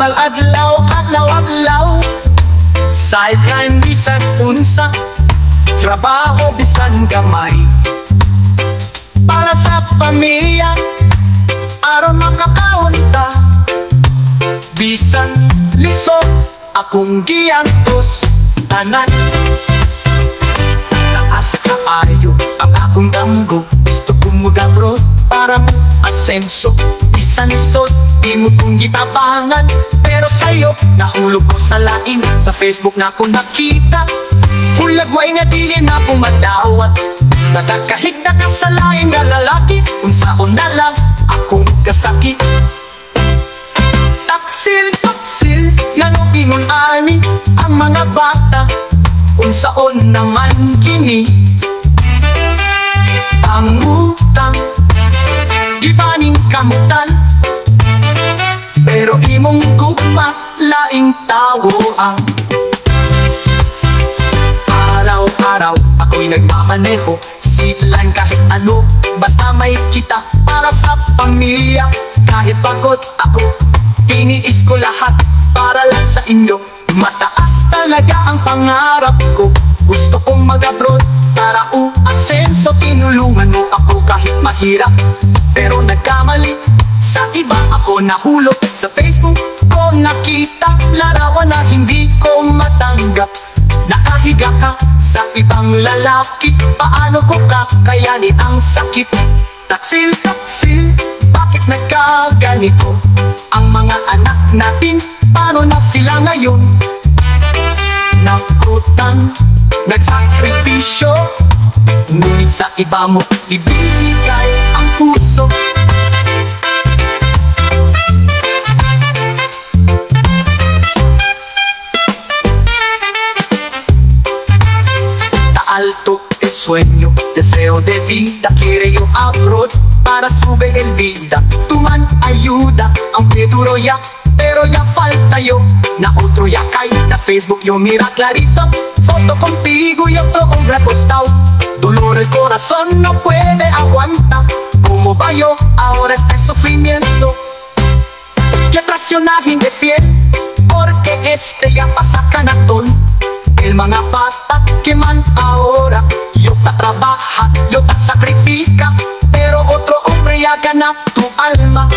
Normal adlaw, adlaw sideline bisan unsa, trabaho bisan gamay, para sa pamilya aron makakaunta. Bisan lisod akong giantos tanan. Taas kaayo ang akong damgo, gusto kong mag-abroad para mo asenso. Bisan lisod di mo kong gitabangan, pero sa'yo nahulog ko sa lain. Sa Facebook na ko nakita, hulagway nga di na ako madawat. Nadagkahigda ka sa lain nga lalaki, kung saon na lang akong kasakit. Taksil, nga no ingon ani ang mga bata, kung saon naman kini pangutang, di baning kamutan. Pero imong gugma, laing tawo ang araw-araw ako'y nagmamaneho, sideline kahit ano, basta may kita para sa pamilya. Kahit pagod ako, tiniis ko lahat para lang sa inyo. Mataas talaga ang pangarap ko, gusto kong mag-abroad para uasenso. Tinulungan mo ako kahit mahirap, pero nagkamali. Sa iba ako nahulog, sa Facebook ko nakita larawan na hindi ko matanggap. Nakahiga ka sa ibang lalaki, paano ko kakayanin ang sakit? Taksil, bakit nagkaganito ang mga anak natin? Paano na sila ngayon? Nakutan, nagsakripisyo, ngunit sa iba mo ibinigay ang puso. Alto el sueño, deseo de vida, quiere yo abroad para subir el vida. Tu man ayuda, aunque duro ya, pero ya falta yo. Na otro ya cae, na Facebook yo mira clarito, foto contigo y otro hombre acostado. Dolor el corazón no puede aguantar, ¿cómo va yo ahora este sufrimiento? Que traicionaje de fiel, porque este ya pasa canatón. El mga bata que man ahora, yo ta trabaja, yo ta sacrifica, pero otro hombre ya gana tu alma.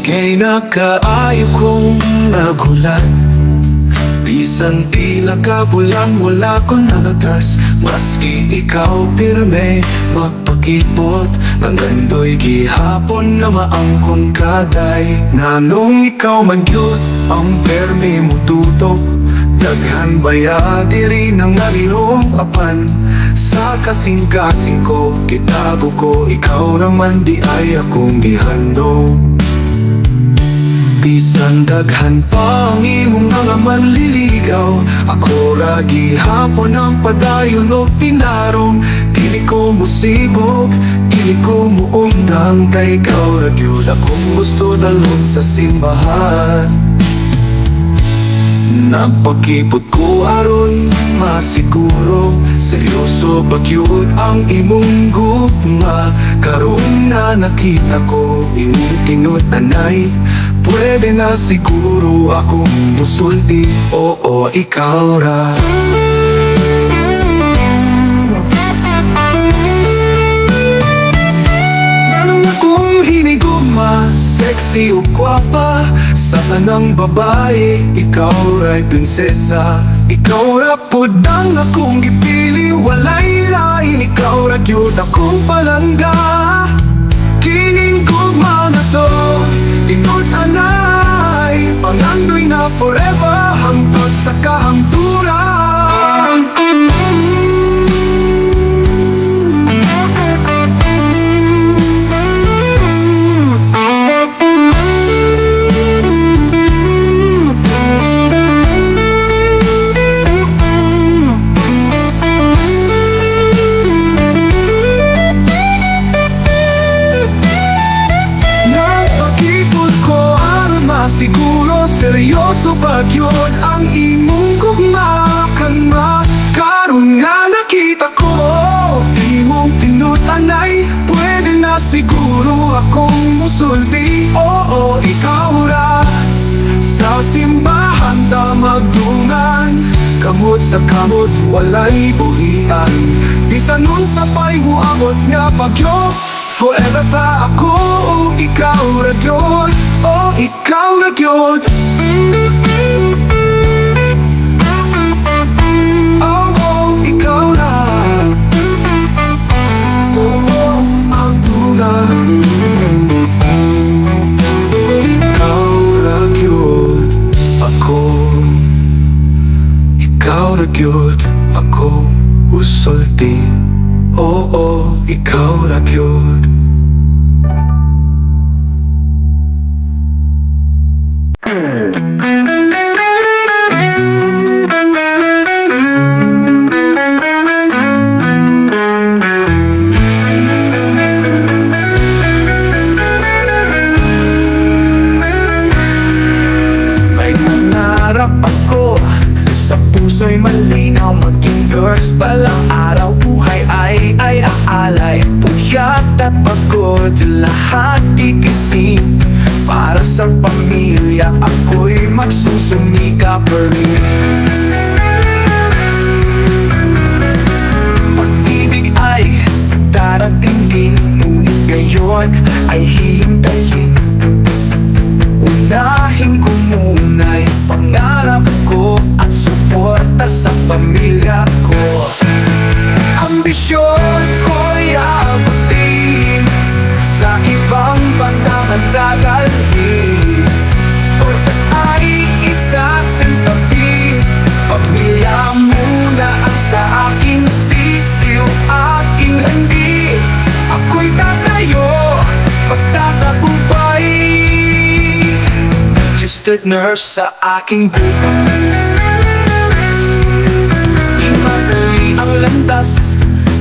Kay nakaayo kong nagulat, bisan tila kabulang wala kong nagatras. Maski ikaw pirme magpakipot, ng gando'y gihapon nga maangkon kaday. Nanong ikaw man yun ang perme mo tutok, daghan baya diri nang nalihong apan. Sa kasing-kasing ko, kitago ko, ikaw naman di ay akong gihandong. Bisan daghan pa ang imong mga manliligaw, ako ra gihapon ang padayon o pinarong. Dili ko musibog, dili ko muundang, kay ikaw ra gyud akong gusto dalhon sa simbahan. Nagpakipot ko aron masiguro, seryoso ba gyud ang imong gugma? Karon na nakita ko imong tinut anay, pwede na siguro akong musulti, oo ikaw ra. Nanong akong hinigugma, sexy o gwapa, sa tanang babae, ikaw ra'y prinsesa. Ikaw ra pod ang akong gipili, walay lain, ikaw ra gyud akong palangga. Kining gugma na to, tinod anay, pangandoy na forever, hangtod sa kahangturan. akong musulti, oo, ikaw ra. Sa simbahan ta magdungan, kamot sa kamot, walay buhian. Bisan nun sa pay mo abot nga pagyo, forever pa ako, ikaw ra gyud, oh, ikaw ra gyud. Oh, oh, ikaw ra. Oh, oh, ang dungan. Ikaw ra gyud ako, ikaw ra gyud ako, usulti, oo, ikaw ra gyud. Puso'y malinaw, maging girls palang araw. Buhay ay aalay, puyat at pagod, lahat tikisin. Para sa pamilya, ako'y magsusumika pa rin. Pag-ibig ay darating din, ngunit ngayon ay hihintayin. Unahin ko muna'y pangarap ko at suporta sa pamilya ko. Ambisyon ko'y abutin, sa ibang bandangan dadalhin. Orphan ay isasintabi, pamilya muna ang sa aking sisiw, aking landi. Ako'y tatayo, pagtatagumpay, registered nurse sa aking buhay. Di madali ang landas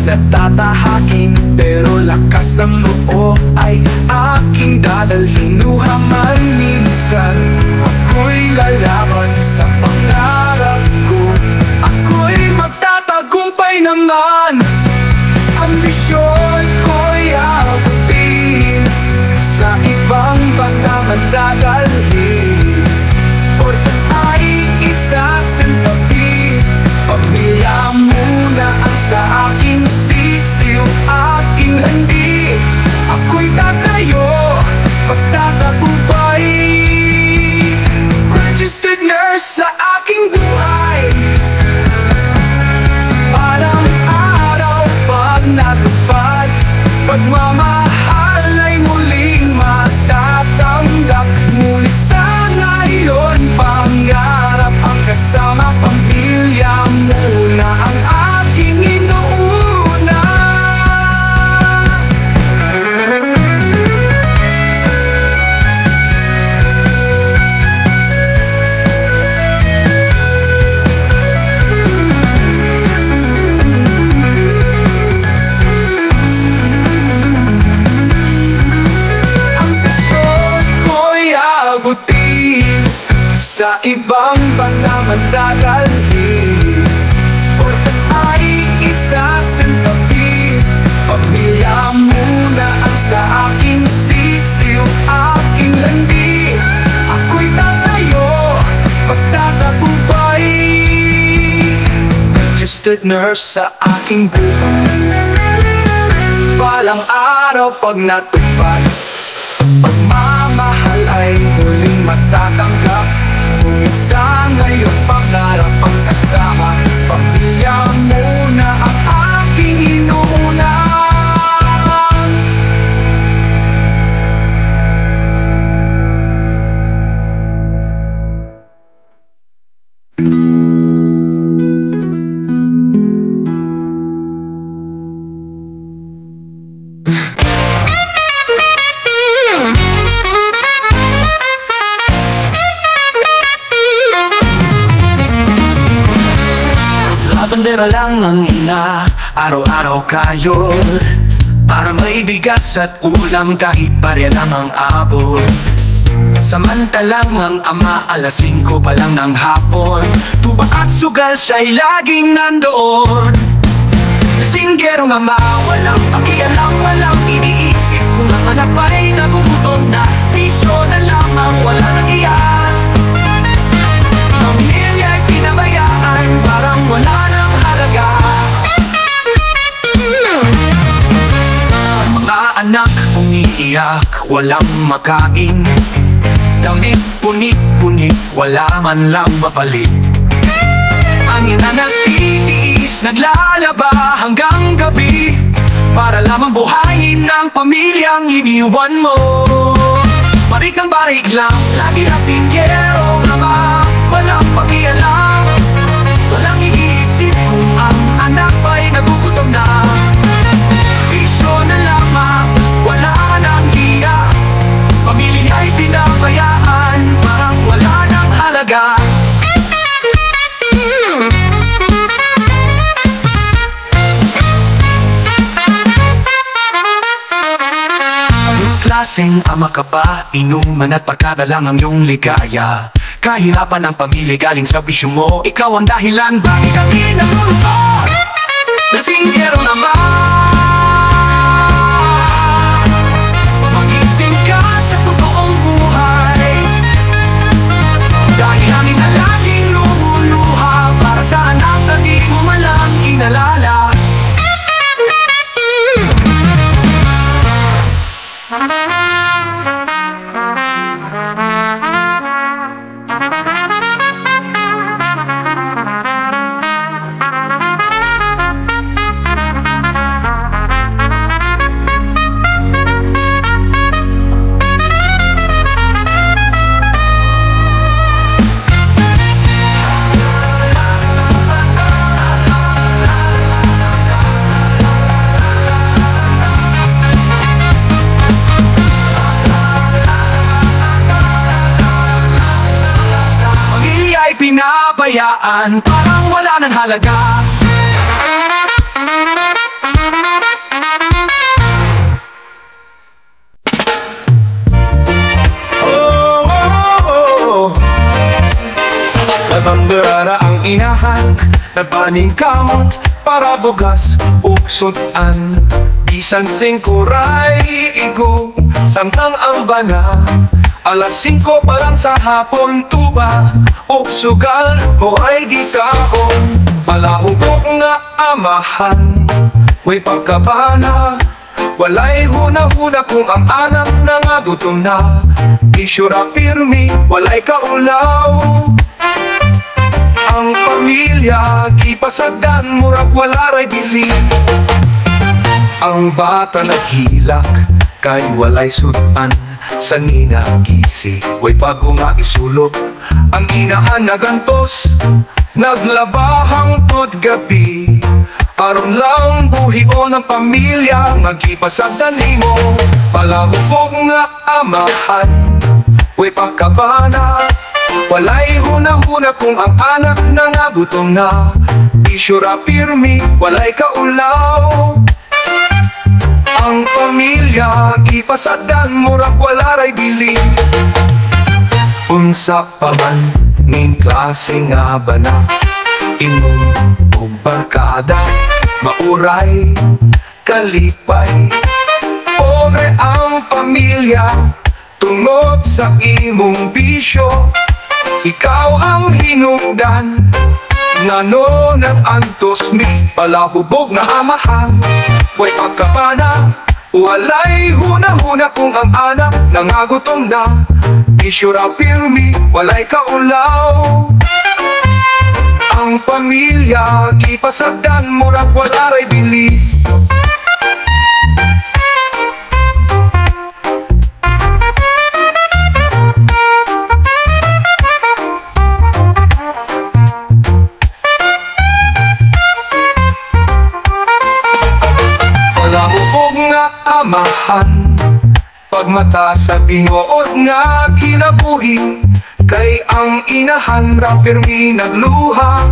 na tatahakin, pero lakas ng loob ay aking dadalhin. Luha man minsan, ako'y lalaban sa pangarap ko. Ako'y magtatagumpay naman. Ambisyon ko'y abutin, sa ibang bandangan dadalhin. Orphan ay isasintabi, pamilya muna ang sa aking sisiw, aking landi. Ako'y tatayo, pagtatagumpay, registered nurse sa aking buhay. Palang araw pag natupad, pagmamahal ay muling matatanggap. Ngunit sa ngayon, pangarap ang kasama, pamilya muna ang aking inuuna. Sa ibang bandangan dadalhin. Orphan ay isasintabi, pamilya muna ang sa aking sisiw, aking landi. Ako'y tatayo, pagtatagumpay, registered nurse sa aking buhay. Palang araw pag natupad, pagmamahal ay muling matatanggap. Ngunit sa ngayon, pangarap ang kasama, pamilya muna ang aking inuuna. Bandera lang ang ina, araw-araw kayo, para may bigas at ulam kahit pareha lang ang abot. Samantalang ang ama, alas 5 pa lang ng hapon, tubak at sugal siya'y laging nandoon. Singgerong ama, walang pakialam, walang iniisip kung ang anak pa'y nagugutom na, piso na lamang wala nang iyan. Pamilya'y pinabayaan, parang wala nang halaga. Mga anak umiiyak, walang makain. Damit punit-punit, wala man lang mapalit. Ang ina nagtitiis, naglalaba hanggang gabi, para lamang buhayin ng pamilyang iniwan mo. Barikang barik lang, lagi asinggero ama, walang pakialam. Walang iniisip kung ang anak ba'y nagugutom na. Piso na lamang, wala nang hiya. Pamilya'y pinabayaan, parang wala nang halaga. Klaseng ama ka ba? Inuman at pagkada lang ang iyong ligaya. Kahirapan ng pamilya galing sa bisyo mo, ikaw ang dahilan bakit kami nalulungkot. Lasinggero naman, magising ka sa totoong buhay. Dahil amin na laging lumuluha, para sa anak na di mo malang inalala. Pinabayaan, parang wala nang halaga. Nabandera ang inahan, nabaning kamot para bugas uksutan. Bisan singkuray igo, samtang ang bana. Alas 5 pa lang sa hapon, tuba o sugal o ay gitaon. Malahubog nga amahan, way pagkabana. Walay huna-huna kung ang anak na nga gutom na. Isyura pirmi, walay kaulaw. Ang pamilya, kipasagdan, murag wala ray bili. Ang bata naghilak, kay walay sudan. Sa ninagisi, way bago nga isulot. Ang inaan nagantos, naglabahang tod gabi. Aron lang buhio ng pamilya, magipasagdan mo. Palahufog nga amahan, way pagkabana. Walay huna-huna kung ang anak na nga gutom na. Isyura pirmi, walay kaulaw. Ang pamilya, ipasagdan, murag wala ray bili. Unsa pa man, ning klase nga ba na? Inom o barkada, mauray, kalipay. Pobre ang pamilya, tungod sa imong bisyo. Ikaw ang hinungdan, ngano nang antos mi. Palahubog na amahan, way pagkapana. Walay huna-huna kung ang anak nangagutom na. Isyura pirmi, walay kaulaw. Ang pamilya, ipasagdan, murag wala ray bili. Palahubog nga amahan, pagmata sa tinuod nga kinabuhi. Kay ang inahan ra pirmi nagluha,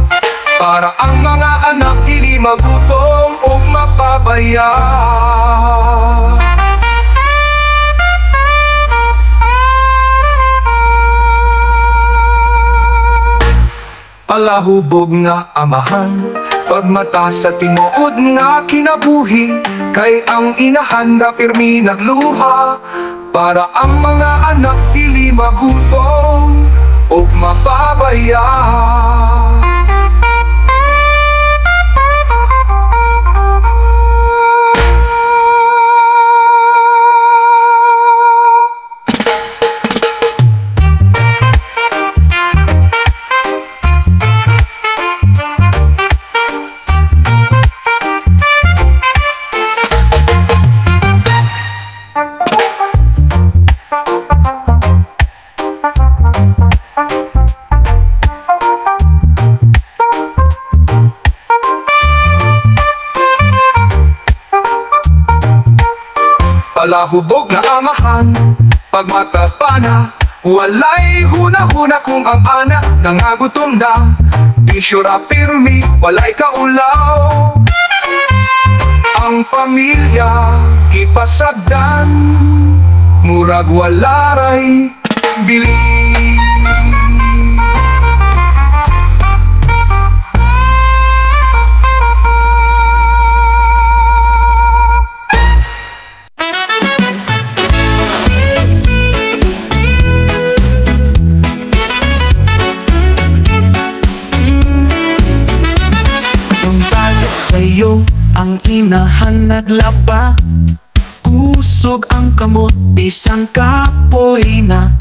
para ang mga anak dili magutom o mapabaya. Palahubog nga amahan, pagmata sa tinuod nga kinabuhi. Kay ang inahan na pirmi nagluha, para ang mga anak dili magutom o mapabaya. Palahubog na amahan, pag matapana, walay huna-huna kung ang anak nangagutom na. Bisyura pirmi, walay kaulaw. Ang pamilya, ipasagdan, murag walaray bili. Sa'yo ang inahan naglaba, kusog ang kamot, isang kapoy na.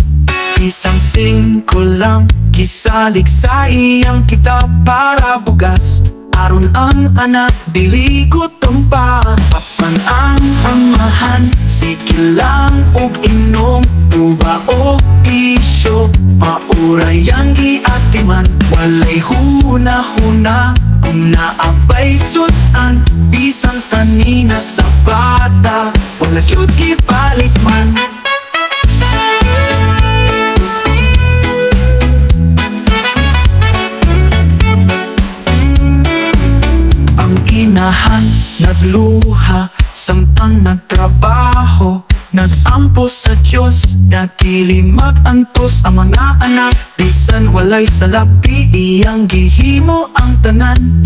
Isang singko lang, kisalig sa iyang kita para bugas. Aron ang anak, dili gutom pa. Papan ang amahan, sige lang og inom, tuba o isyo, mauray ang giatiman. Walay huna-huna, kung naapay sudan, bisan sa nina sa bata, wala cute gipalit man. Ang inahan nagluha, samtang nagtrabaho, nagampo sa Diyos, natili mag-antos ang mga anak. Bisan walay salapi, iyang gihimo ang tanan.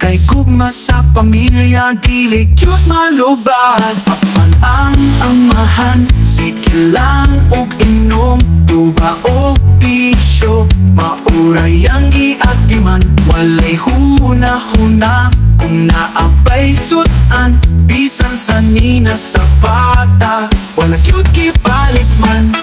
Kay gugma sa pamilya, dili cute malubad. Papan ang amahan, sige lang og inom, tuba o bisyo, mauray ang giatiman. Walay huna-huna, kung naapay sudan, bisan sa nina sa bata, wala cute gipalit man.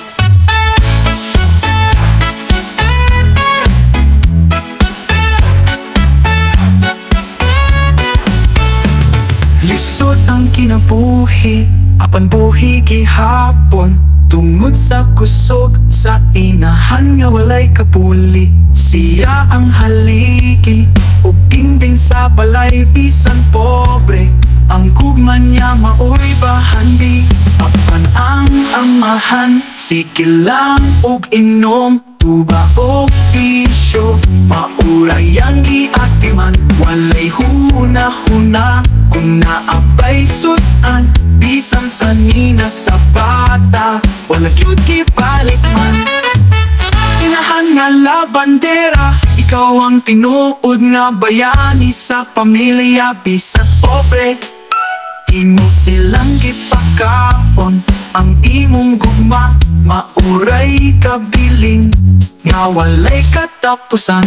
Lisod ang kinabuhi, apan buhi gihapon, tungod sa kusog sa inahan nga walay kapuli. Siya ang haligi, ug dingding sa balay, bisan pobre, ang gugma niya maoy bahandi. Apan ang amahan, sige lang og inom, tuba o bisyo, mauray ang giatiman. Walay huna-huna, kung naapay sudan, bisan sa nina sa bata, wala cute gipalit man. Inahan nga la bandera, ikaw ang tinuod nga bayani sa pamilya. Bisan pobre, imo silang gipakaon, ang imong gugma, mauray kabiling, nga walay katapusan.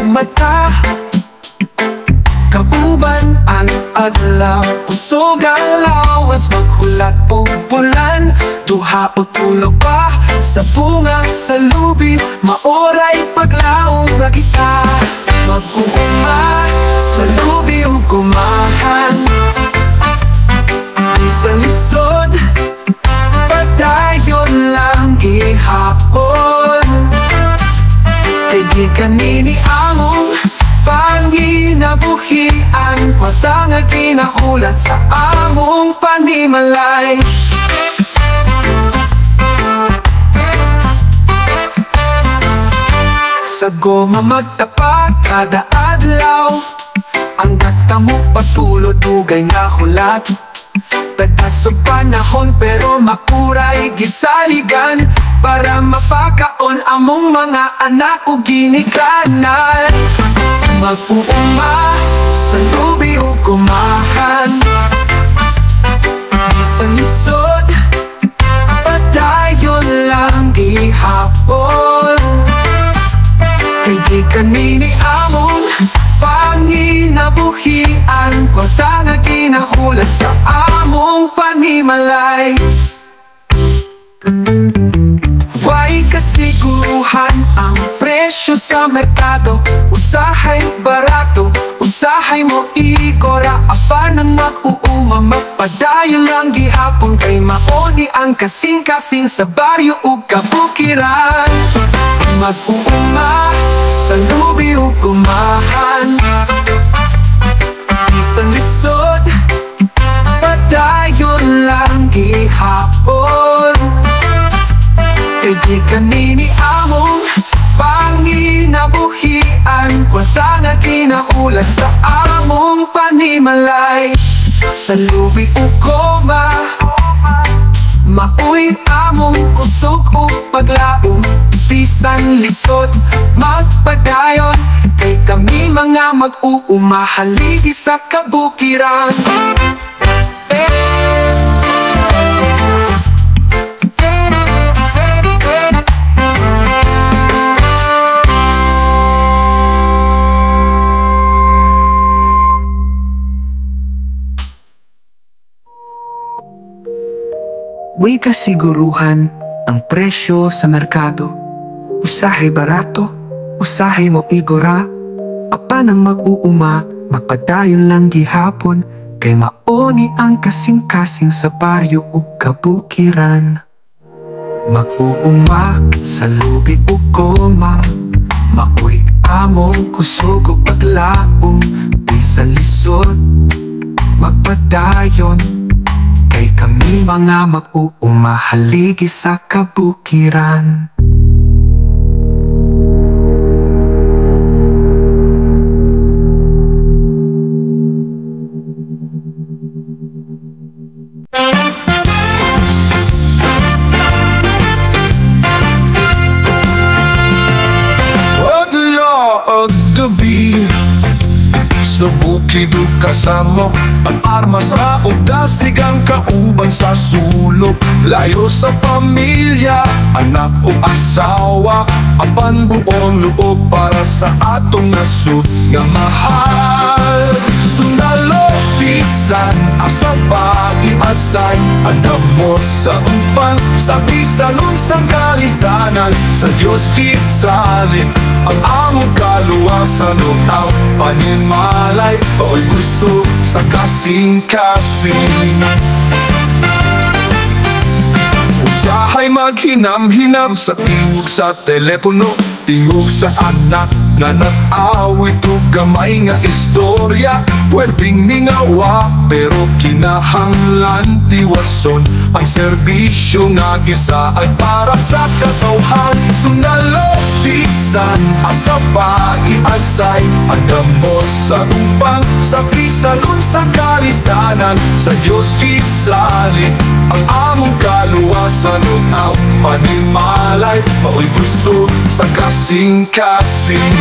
Mata, kabuban ang adlaw, kusog ang lawas, maghulat o bulan, duha o tulog pa sa bunga sa lubi, maoray paglaong na kita. Mag-uuma sa lubi o gumahan, isang lisod, padayon lang gihapon. di kanini among panginabuhian, kwata nga ginahulat sa among panimalay. Sa goma magtapat kada adlaw, ang data mo patulod dugay nga hulat. Tagas sa panahon pero makuray gisaligan, para mapakaon among mga anak o ginikanan. Mag-uuma sa lubi o kumahan, isang lisod padayon lang gihapon. Kay di kanini among panginabuhian, kwata nga ginahulat sa among panimalay. Way kasiguruhan ang presyo sa merkado, usahay barato, usahay mo igora. Apan ang mag-uuma magpadayon lang gihapon, kay maoni ang kasing-kasing sa baryo ug kabukiran. Mag-uuma sa lubi o kumahan, isang lisod padayon lang gihapon. Kay di kanini among panginabuhian, kwata nga ginahulat sa among panimalay. Sa lubi o koma, mauy among kusog o paglaom, bisan lisod magpadayon. Kay kami mga mag-uuma haligi sa kabukiran. Way kasiguruhan ang presyo sa merkado, usahay barato, usahay mo igora. Apan ang mag-uuma magpadayon lang gihapon, kay maoni ang kasing-kasing sa baryo ug kabukiran. Mag-uuma sa lubi o koma, maoy among kusog o paglaom, bisan lisod magpadayon. Kay kami mga mag-uuma haligi sa kabukiran. Sa bukid o kasamo, ang arma sa udasig ang kauban sa sulok. Layo sa pamilya, anak o asawa, apan buong loob para sa atong nasud nga mahal. Sundalo pisan asa pag-iasay, anak mo sa umpang, sa bisalon sa kalisdanan, sa Diyos isalin ang among kaluwasan o ang panimalay. Paoy gusto sa kasing-kasing, usahay maghinam-hinam sa tingog sa telepono, tingog sa anak nga nag-awit o gamay nga istorya. Pwedeng ningawa pero kinahanglan tiwason, ang serbisyo nga gisaad para sa katawhan. Sundalo bisan asa pag-iasay, andam mo sa umpang, sa bisalon sa kalisdanan, sa Diyos isalin ang among kaluwasan o ang panimalay. Maoy gusto sa kasing-kasing,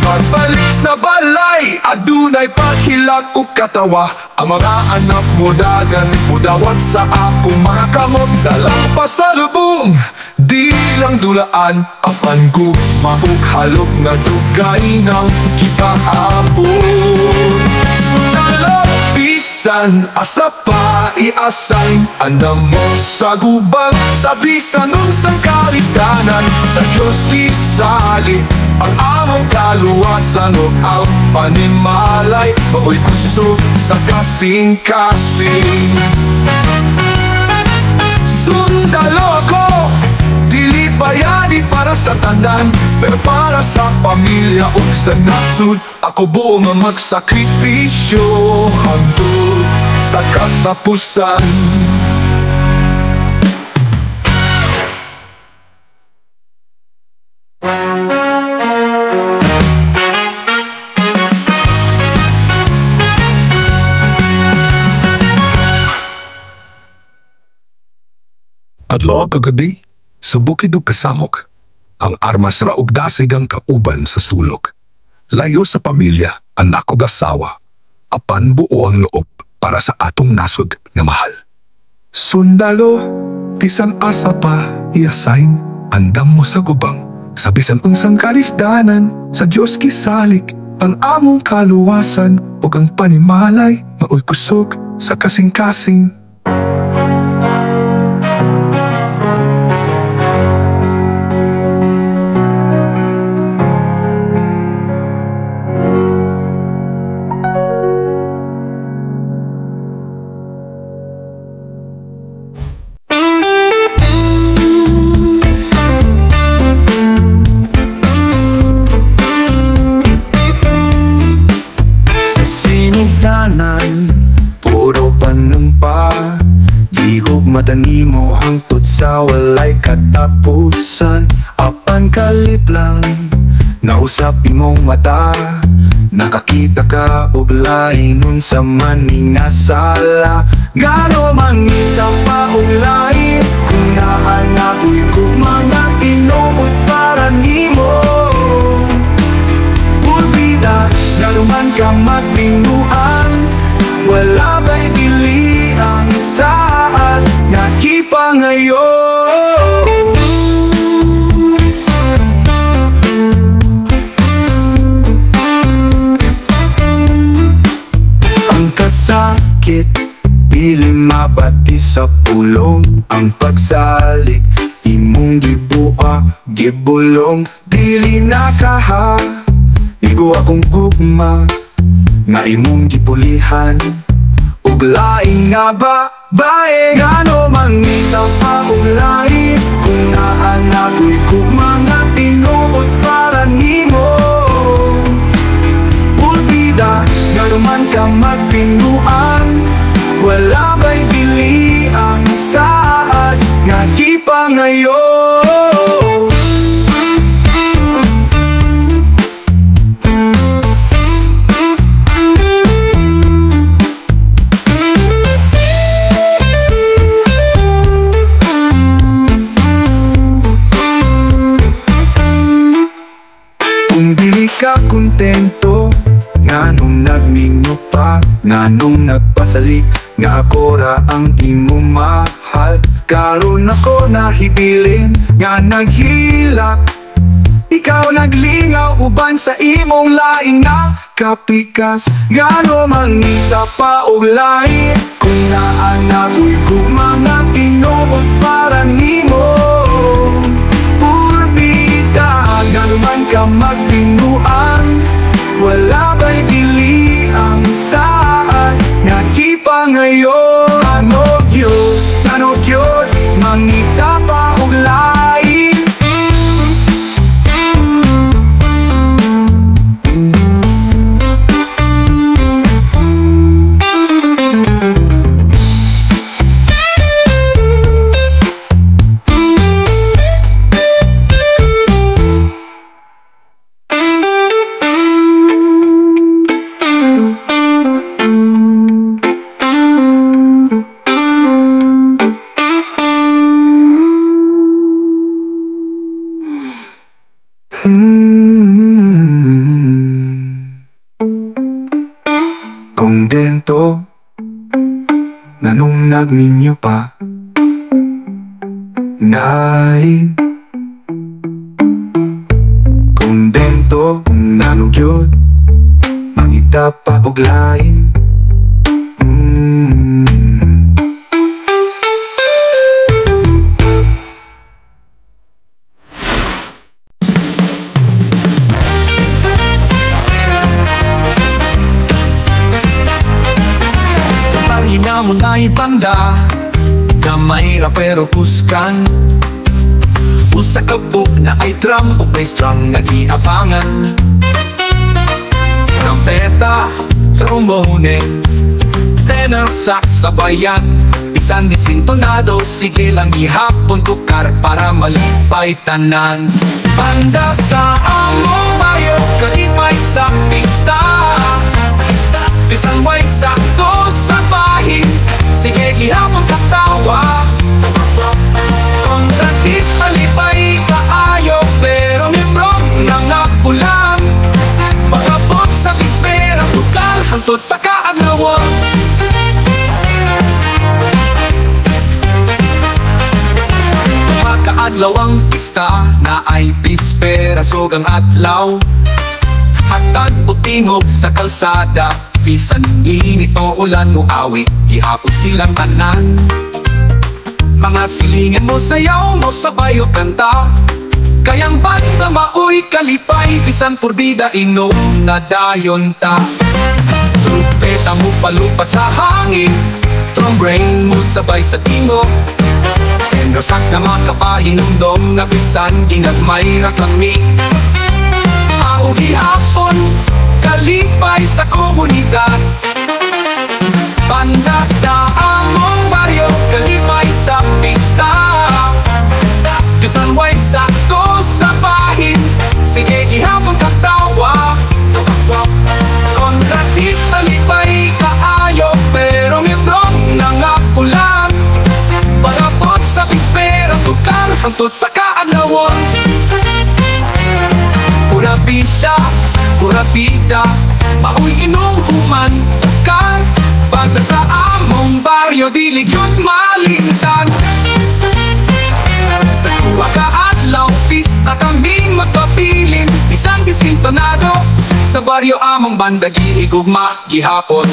pagbalik sa balay, adunay paghilak o katawa. Ang mga anak mo dagan, mudawat sa akong mga kamot, dalang pasalubong, di lang dulaan. Apan gugma o halok na dugay ng kikaabon. Sundalo bisan asa pa iasay, andam mo sa gubang, sa bisanong sang kalisdanan, sa Diyos isali ang among kaluwasan o ang panimalay. Maoy gusto sa kasing-kasing, sundalo ko, dili bayani para sa tanan, pero para sa pamilya ug sa nasud. Ako buo nga magsakripisyo hangtod sa katapusan. Adlaw kagabi, sa bukid ug kasamok, ang armas ra ug dasig ang kauban sa sulok. Layo sa pamilya, anak ug asawa, apan buo ang loob para sa atong nasod nga mahal. Sundalo, bisan asa pa, iasayn, andam mo sa gubang, sa bisan unsang kalisdanan, sa Diyos kisalik, ang among kaluwasan, ug ang panimalay, maoy kusog sa kasing-kasing. Puro panumpa, dihog madani mo hangtod sa walay katapusan. Apan kalit lang, nausap imong mata, nakakita ka og lain unsa man ning nasala. Gano mangita pa og lain, kung naan nato'y kog mga tinuod para nimo. Pulbida, gano man ka magbinuan, wala ba'y dili ang saat nga kipa ngayon. Ang kasakit, dili mabati sa pulong. Ang pagsalik, imong gibua, gibulong. Dili nakaha, igo akong gugma, nga imong gipulihan, ug laing nga bae. Ngano mangita pa og lain, kung naan nato'y kog mga tinuod para nimo. Pulbida, ngano man ka magpinguan, wala ba'y dili ang saad nga kipa ngayon. Ka kontento, nganong nagminyo pa, nganong nagpasalik, nga ako ra ang imong mahal. Karon ako nahibilin, nga naghilak, ikaw naglingaw uban sa imong laing na kapikas. Ngano mangita pa og lain, kung naan nato'y kog mga tinuod para nimo. Ngano man ka magbinuan, wala ba'y dili ang saad nga kipa ngayon. Ano gyud, mangita pa og lain. Kontento, nanong nagninyo pa, nain. Kontento, nanong yun, mangita pa og lain. Mga itanda, gamay ra pero kuskan, Usa ka book na ay drum o bass drum nga giabangan. Trompeta, trombone, tenor sax sabayan. Bisan disintonado, sige lang ihapon tukar para malipay tanan. Banda sa among bayo, kalipay sa pista. Bisan way sakto sa bahin, sige ihapon katawa. Kontratis malipay kaayo, pero membrong nangapulang. Pagabot sa bisperas, tukar hantod sa kaagnawan. Kaadlaw ang pista na ay bispera sogang adlaw. Hatag o tingog sa kalsada, bisan init o ulan mo awit, gihapon silang tanan. Mga silingan mo sayaw mo sabay o kanta, kayang banda maoy kalipay, bisan purbida inom na dayon ta. Trumpeta mo palupat sa hangin, trombone mo sabay sa tingog. Tenor sax na makapahinumdom na bisan ginagmay ra kami. Ang gihapon, kalipay sa komunidad. Banda sa among baryo, kalipay sa pista. Bisan way sakto sa bahin, sige gihapon katawa. Kontratis talipay kaayo, pero membrong nangapulan. Parapot sa bisperas, tukar hantod sa kaadlawon. Pura bida, maoy inom human tukar. Banda sa among baryo, dili gyud malintan. Sa tuwa ka adlaw, pista kami magpapilin. Bisan disintonado, sa baryo among banda gihigugma gihapon.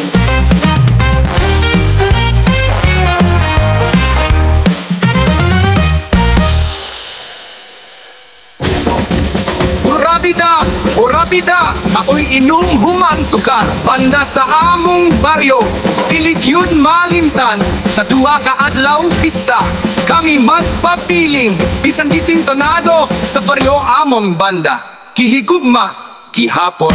Pura bida, ako'y inom human tukar. Banda sa among baryo, dili gyud malimtan. Sa duha ka adlaw pista, kami magpapiling. Bisan disintonado, sa baryo among banda gihigugma gihapon.